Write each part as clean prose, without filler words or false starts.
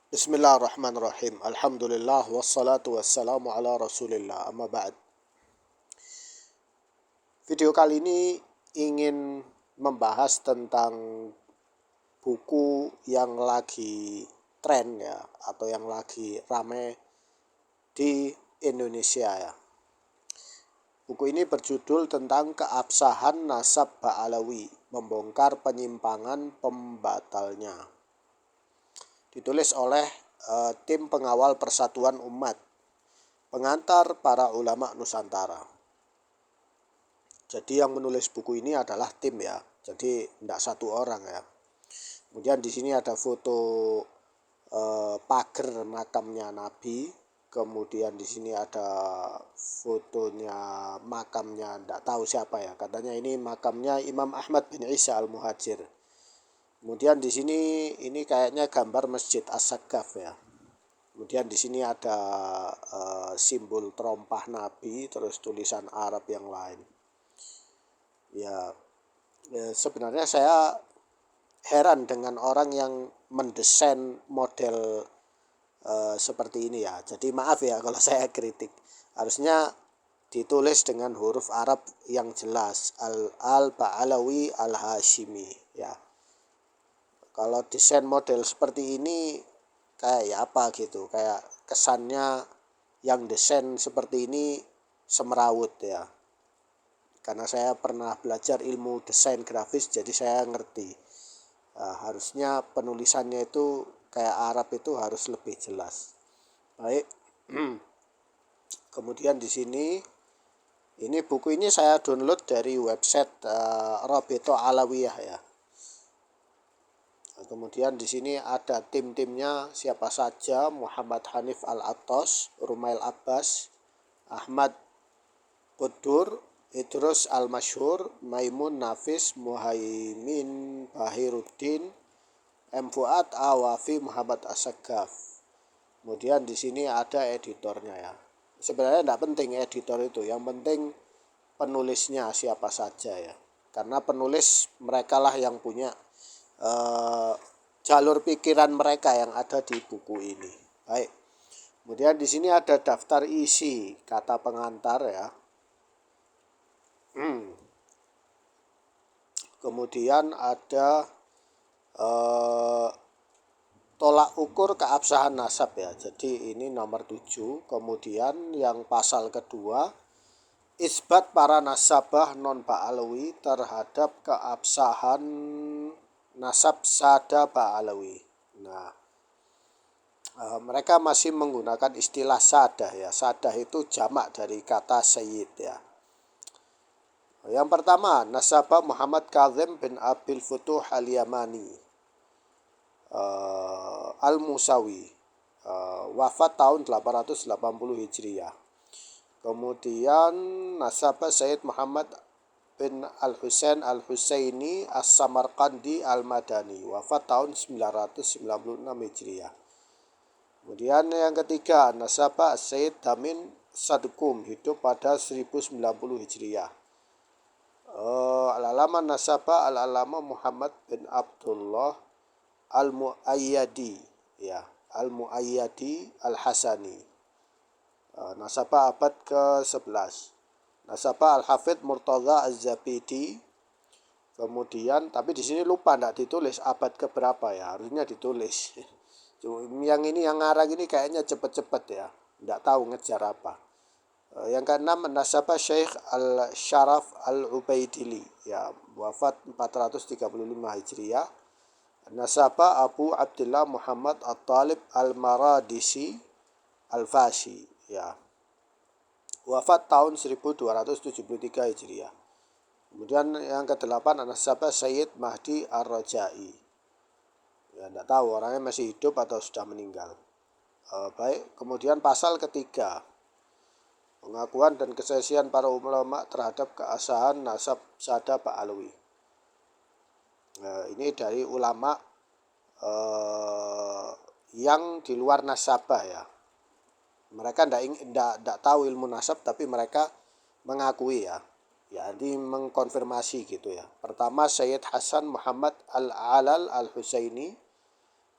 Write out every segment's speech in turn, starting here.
Bismillahirrahmanirrahim. Alhamdulillah wassalatu wassalamu ala Rasulillah. Amma ba'd. Video kali ini ingin membahas tentang buku yang lagi tren ya, atau yang lagi rame di Indonesia ya. Buku ini berjudul tentang keabsahan nasab Ba'alawi, membongkar penyimpangan pembatalnya. Ditulis oleh tim pengawal Persatuan Umat, pengantar para ulama Nusantara. Jadi yang menulis buku ini adalah tim ya, jadi tidak satu orang ya. Kemudian di sini ada foto pagar makamnya Nabi. Kemudian di sini ada fotonya makamnya, tidak tahu siapa ya. Katanya ini makamnya Imam Ahmad bin Isa Al-Muhajir. Kemudian di sini ini kayaknya gambar Masjid As-Saqqaf ya. Kemudian di sini ada simbol terompah Nabi, terus tulisan Arab yang lain. Ya, sebenarnya saya heran dengan orang yang mendesain model seperti ini ya. Jadi maaf ya kalau saya kritik. Harusnya ditulis dengan huruf Arab yang jelas, Al-Ba'alawi Al-Hashimi ya. Kalau desain model seperti ini kayak ya apa gitu, kayak kesannya yang desain seperti ini semrawut ya. Karena saya pernah belajar ilmu desain grafis, jadi saya ngerti. Harusnya penulisannya itu kayak Arab itu harus lebih jelas. Baik. Kemudian di sini ini buku ini saya download dari website Robito Alawiyah ya. Kemudian di sini ada tim-timnya siapa saja: Muhammad Hanif Al-Attos, Rumail Abbas, Ahmad Qudur, Idrus Al-Masyhur, Maimun Nafis, Muhaimin Bahiruddin, M. Fuad, Awafi, Muhammad As-Saqqaf. Kemudian di sini ada editornya ya. Sebenarnya tidak penting editor itu, yang penting penulisnya siapa saja ya. Karena penulis mereka lah yang punya jalur pikiran mereka yang ada di buku ini. Baik. Kemudian di sini ada daftar isi kata pengantar ya. Kemudian ada tolak ukur keabsahan nasab ya. Jadi ini nomor 7. Kemudian yang pasal kedua, isbat para nasabah non Ba'alawi terhadap keabsahan nasab sada Ba'alawi. Nah, mereka masih menggunakan istilah sadah ya. Sadah itu jamak dari kata sayyid ya. Yang pertama, nasabah Muhammad Kazim bin Abil Futuh Al-Yamani Al-Musawi, wafat tahun 880 Hijriah. Kemudian nasabah Sayyid Muhammad bin Al-Husain Al-Husaini As-Samarqandi Al-Madani, wafat tahun 996 Hijriah. Kemudian yang ketiga, nasabah Sayyid Damin Sadkum, hidup pada 1090 Hijriah. Al-alama nasabah Al-alama Muhammad bin Abdullah Al-Mu'ayyadi ya, Al-Mu'ayyadi Al-Hasani, nasabah abad ke-11. Nasabah Al-Hafidh Murtaza Az-Zabidi. Kemudian tapi di sini lupa tidak ditulis abad keberapa ya, harusnya ditulis. Yang ini yang ngarang ini kayaknya cepet-cepet ya, tidak tahu ngejar apa. Yang keenam, nasabah Syekh Al-Syaraf Al-Ubaidili ya, wafat 435 Hijriah. Nasabah Abu Abdullah Muhammad At-Talib Al-Maradisi Al-Fashi ya, wafat tahun 1273 Hijriah. Kemudian yang kedelapan, nasabah Sayyid Mahdi Ar-Rajai. Ya, tidak tahu orangnya masih hidup atau sudah meninggal. Baik, kemudian pasal ketiga, pengakuan dan kesaksian para ulama terhadap keabsahan nasab sada Ba'alawi. Ini dari ulama yang di luar nasabah ya. Mereka tidak tahu ilmu nasab, tapi mereka mengakui ya. Ya, ini mengkonfirmasi gitu ya. Pertama, Sayyid Hasan Muhammad Al-Alal Al-Husaini,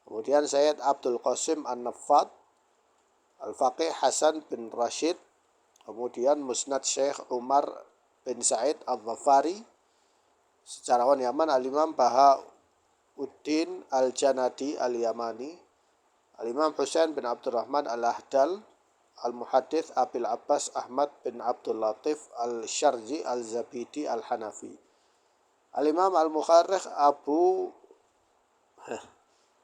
Kemudian Sayyid Abdul Qasim An-Naffad, Al-Faqih Hasan bin Rashid, kemudian Musnad Syekh Umar bin Said Al-Dhafari, sejarawan Yaman Al-Imam Bahauddin Al-Janadi Al-Yamani, Al-Imam Husain bin Abdurrahman Al-Ahdal, Al-Muhaddits Abil Abbas Ahmad bin Abdul Latif Al-Syarji Al-Zabidi Al-Hanafi, Al-Imam Al-Mu'arrikh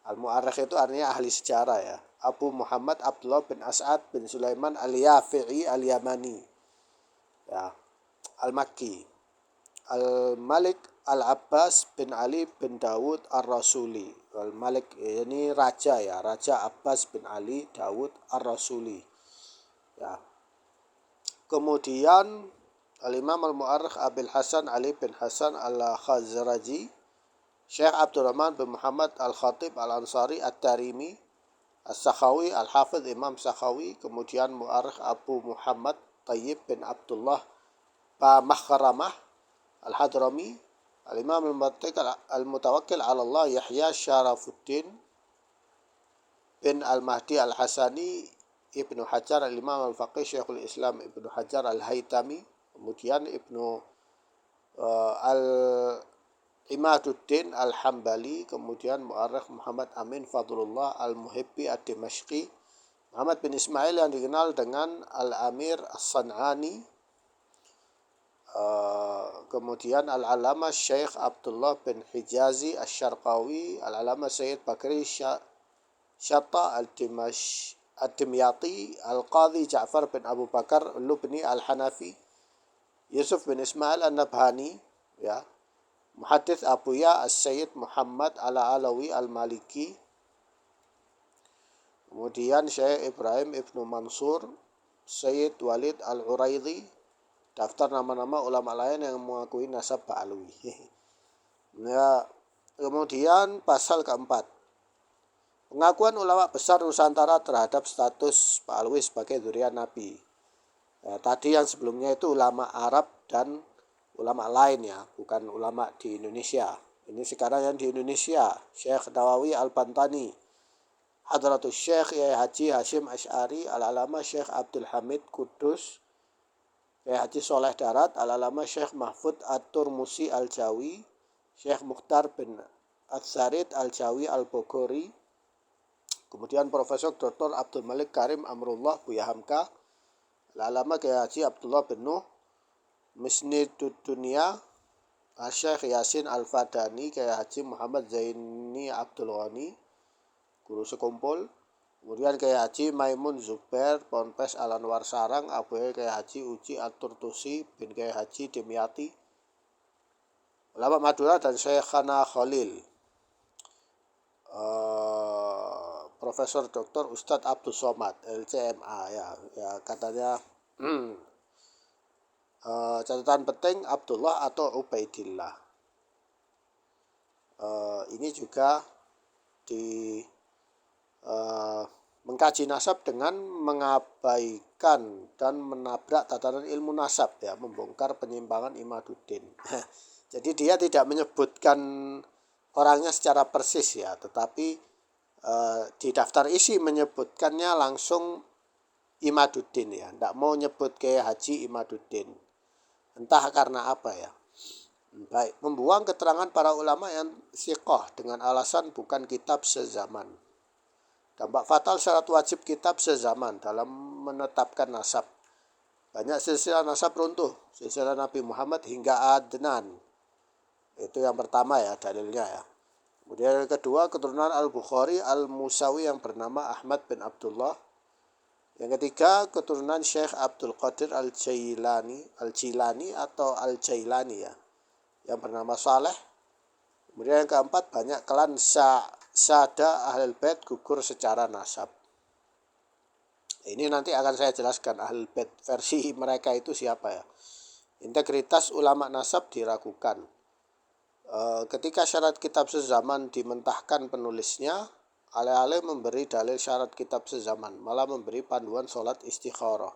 Al-Mu'arrikh itu artinya ahli sejarah ya, Abu Muhammad Abdullah bin As'ad bin Sulaiman Al-Yafi'i Al-Yamani ya, Al-Makki, Al-Malik Al-Abbas bin Ali bin Dawud Ar-Rasuli. Al-Malik ini raja ya, Raja Abbas bin Ali Dawud Ar-Rasuli ya. Kemudian Al-Imam Al-Mu'arrikh Abil Hasan Ali bin Hasan Al-Khazraji, Syekh Abdurrahman bin Muhammad Al-Khatib Al-Ansari At-Tarimi, As-Sakhawi Al-Hafidh Imam Sakhawi. Kemudian Mu'arrikh Abu Muhammad Tayyib bin Abdullah Makhramah Al-Hadrami, Al-Imam Al-Mutawakkil ala Allah Yahya Syarafuddin bin Al-Mahdi Al-Hasani Ibnu Hajar, Al-Imam Al-Faqih Syekhul Islam Ibnu Hajar Al-Haytami. Kemudian Imaduddin Al-Hambali, kemudian Mu'arrikh Muhammad Amin Fadlullah Al-Muhibbi Ad-Dimashqi, Muhammad bin Ismail yang dikenal dengan Al-Amir As-San'ani, kemudian Al-Alama Syekh Abdullah bin Hijazi Asy-Syarqawi, Al-Alama Sayyid Bakri Syatta Ad-Dimyati, Al-Qadhi Ja'far bin Abu Bakar Lubni Al-Hanafi, Yusuf bin Ismail An-Nabhani ya, Muhaddits Abuya As-Sayyid Muhammad Ala-Alawi Al-Maliki, kemudian Syekh Ibrahim Ibnu Mansur, Sayyid Walid Al-Uraidhi, daftar nama-nama ulama lain yang mengakui nasab Ba'alwi. Ya, kemudian pasal keempat, pengakuan ulama besar Nusantara terhadap status Ba'alwi sebagai dzurriyyah Nabi. Ya, tadi yang sebelumnya itu ulama Arab dan ulama lain ya, bukan ulama di Indonesia. Ini sekarang yang di Indonesia, Syekh Nawawi Al-Bantani, Hadratus Syekh Yai Haji Hashim Asy'ari, Al-Alama Syekh Abdul Hamid Kudus, Yai Haji Soleh Darat, Al-Alama Syekh Mahfud At-Turmusi Al-Jawi, Syekh Mukhtar bin Ats-Tsarid Al-Jawi Al-Bogori, kemudian Profesor Dr. Abdul Malik Karim Amrullah Buya Hamka, Al-Alama Yai Haji Abdullah bin Nuh Misnidudunia, Syekh Yasin Al-Fadani, Kyai Haji Muhammad Zaini Abdul Ghani, guru sekumpul. Kemudian Kyai Haji Maimun Zubair Ponpes Al-Anwar Sarang, Abuya Kyai Haji Uji At-Turtusi bin Kyai Haji Dimyati, ulama Madura dan Syekhana Khalil, Profesor Dr. Ustadz Abdul Somad LCMA ya katanya. Catatan penting Abdullah atau Ubaidillah. Ini juga mengkaji nasab dengan mengabaikan dan menabrak tatanan ilmu nasab ya, membongkar penyimpangan Imaduddin. Jadi dia tidak menyebutkan orangnya secara persis ya, tetapi di daftar isi menyebutkannya langsung Imaduddin ya, tidak mau nyebut Kyai Haji Imaduddin. Entah karena apa ya. Baik, membuang keterangan para ulama yang siqah dengan alasan bukan kitab sezaman. Dampak fatal syarat wajib kitab sezaman dalam menetapkan nasab. Banyak silsilah nasab runtuh, silsilah Nabi Muhammad hingga Adnan. Itu yang pertama ya dalilnya ya. Kemudian yang kedua, keturunan Al-Bukhari Al-Musawi yang bernama Ahmad bin Abdullah. Yang ketiga, keturunan Syekh Abdul Qadir Al-Jilani atau Al-Jailani ya, yang bernama Saleh. Kemudian yang keempat, banyak klan Sada Ahlul Bait gugur secara nasab. Ini nanti akan saya jelaskan Ahlul Bait versi mereka itu siapa ya. Integritas ulama nasab diragukan. Ketika syarat kitab sezaman dimentahkan penulisnya, alih-alih memberi dalil syarat kitab sezaman, malah memberi panduan sholat istikharah,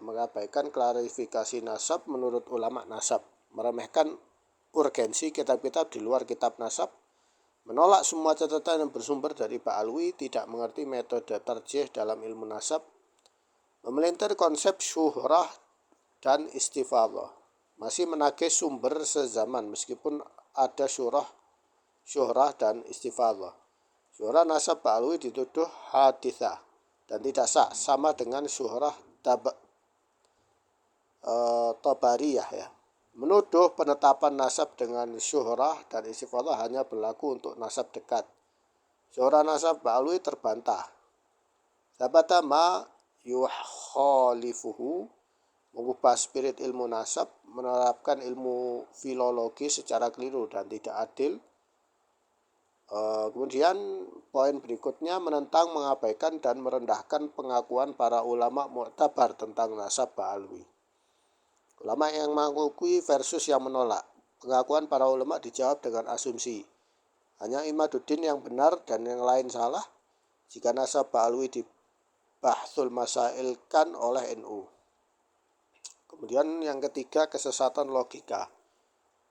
mengabaikan klarifikasi nasab menurut ulama nasab, meremehkan urgensi kitab-kitab di luar kitab nasab, Menolak semua catatan yang bersumber dari Ba'alwi, tidak mengerti metode tarjih dalam ilmu nasab, memelintir konsep syuhrah dan istifadhah. Masih menagih sumber sezaman meskipun ada syuhrah dan istifadhah. Syuhrah nasab Ba'alwi dituduh hadithah dan tidak sah, sama dengan syuhrah Tabariyah ya. Menuduh penetapan nasab dengan syuhrah dan istifadhah hanya berlaku untuk nasab dekat. Syuhrah nasab Ba'alwi terbantah. Sabata ma yukhalifuhu, mengubah spirit ilmu nasab, menerapkan ilmu filologi secara keliru dan tidak adil. Kemudian poin berikutnya menentang, mengabaikan dan merendahkan pengakuan para ulama mu'tabar tentang nasab Ba'alwi. Ulama yang mengakui versus yang menolak. Pengakuan para ulama dijawab dengan asumsi. Hanya Imaduddin yang benar dan yang lain salah jika nasab Ba'alwi dibahthul masailkan oleh NU. Kemudian yang ketiga, kesesatan logika.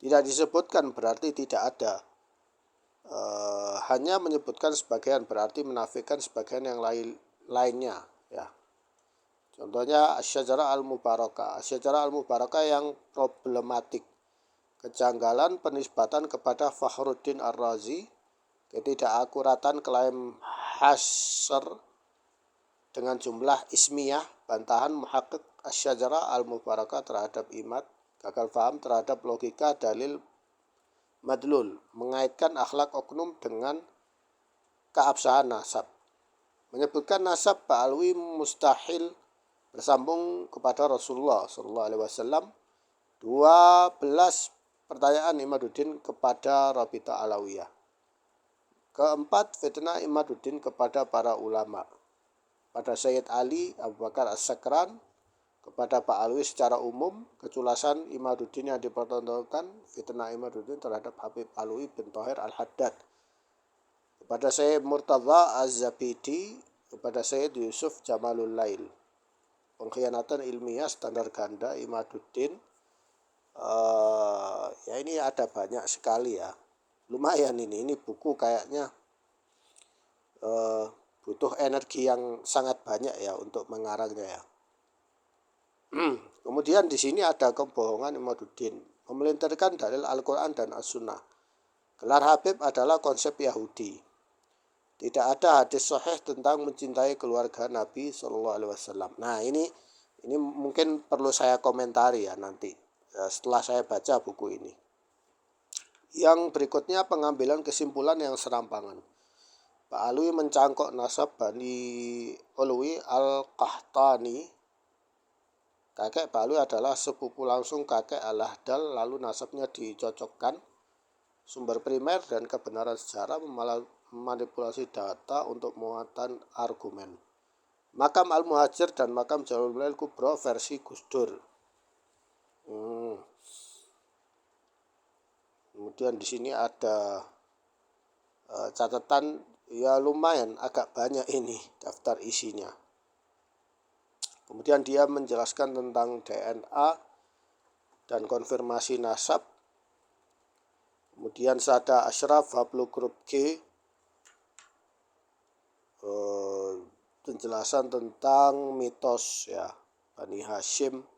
Tidak disebutkan berarti tidak ada. Hanya menyebutkan sebagian berarti menafikan sebagian yang lainnya ya. Contohnya Asy-Syajarah Al-Mubarakah. Asy-Syajarah Al-Mubarakah yang problematik. Kejanggalan penisbatan kepada Fakhruddin Ar-Razi, ketidakakuratan klaim hasr dengan jumlah ismiyah, bantahan muhakkik Asy-Syajarah Al-Mubarakah terhadap Imad, gagal paham terhadap logika dalil madlul, mengaitkan akhlak oknum dengan keabsahan nasab, menyebutkan nasab Ba'alwi mustahil bersambung kepada Rasulullah SAW. 12 pertanyaan Imaduddin kepada Rabita Alawiyah. Keempat, fitnah Imaduddin kepada para ulama. Pada Sayyid Ali Abu Bakar As-Sakran, kepada Ba'alwi secara umum, keculasan Imaduddin yang dipertontonkan, fitnah Imaduddin terhadap Habib Alwi bin Thahir Al-Haddad. Kepada Sayyid Murtadha Az-Zabidi, kepada Sayyid Yusuf Jamalul Lail. Pengkhianatan ilmiah standar ganda Imaduddin. Ya ini ada banyak sekali ya. Lumayan ini buku kayaknya butuh energi yang sangat banyak ya untuk mengarangnya ya. Kemudian di sini ada kebohongan Imaduddin, memelintirkan dalil Al-Quran dan As-Sunnah. Gelar Habib adalah konsep Yahudi. Tidak ada hadis sahih tentang mencintai keluarga Nabi SAW. Nah ini mungkin perlu saya komentari ya nanti setelah saya baca buku ini. Yang berikutnya pengambilan kesimpulan yang serampangan. Ba'alwi mencangkok nasab Bani Ulwi Al-Qahtani. Kakek Ba'alwi adalah sepupu langsung kakek Al-Ahdal, lalu nasabnya dicocokkan. Sumber primer dan kebenaran sejarah memanipulasi data untuk muatan argumen. Makam Al-Muhajir dan makam Jalul Lail Kubro versi Gus Dur. Kemudian di sini ada catatan ya lumayan agak banyak ini daftar isinya. Kemudian dia menjelaskan tentang DNA dan konfirmasi nasab. Kemudian Sada Ashraf Hablu Grup G, penjelasan tentang mitos ya Bani Hashim.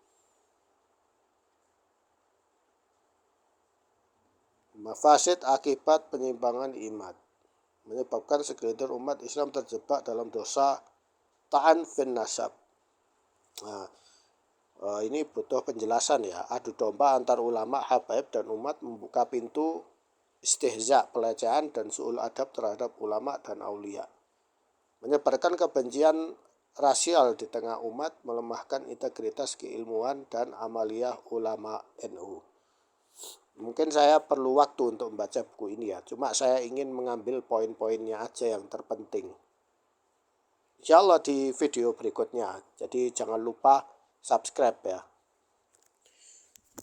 Mafasid akibat penyimpangan Imad, menyebabkan segelintir umat Islam terjebak dalam dosa ta'an fin nasab. Nah, ini butuh penjelasan ya. Adu domba antar ulama, habaib dan umat membuka pintu istihza, pelecehan dan su'ul adab terhadap ulama dan aulia. Menyebarkan kebencian rasial di tengah umat, melemahkan integritas keilmuan dan amaliyah ulama NU. Mungkin saya perlu waktu untuk membaca buku ini ya. Cuma saya ingin mengambil poin-poinnya aja yang terpenting. Insya Allah di video berikutnya. Jadi jangan lupa subscribe ya.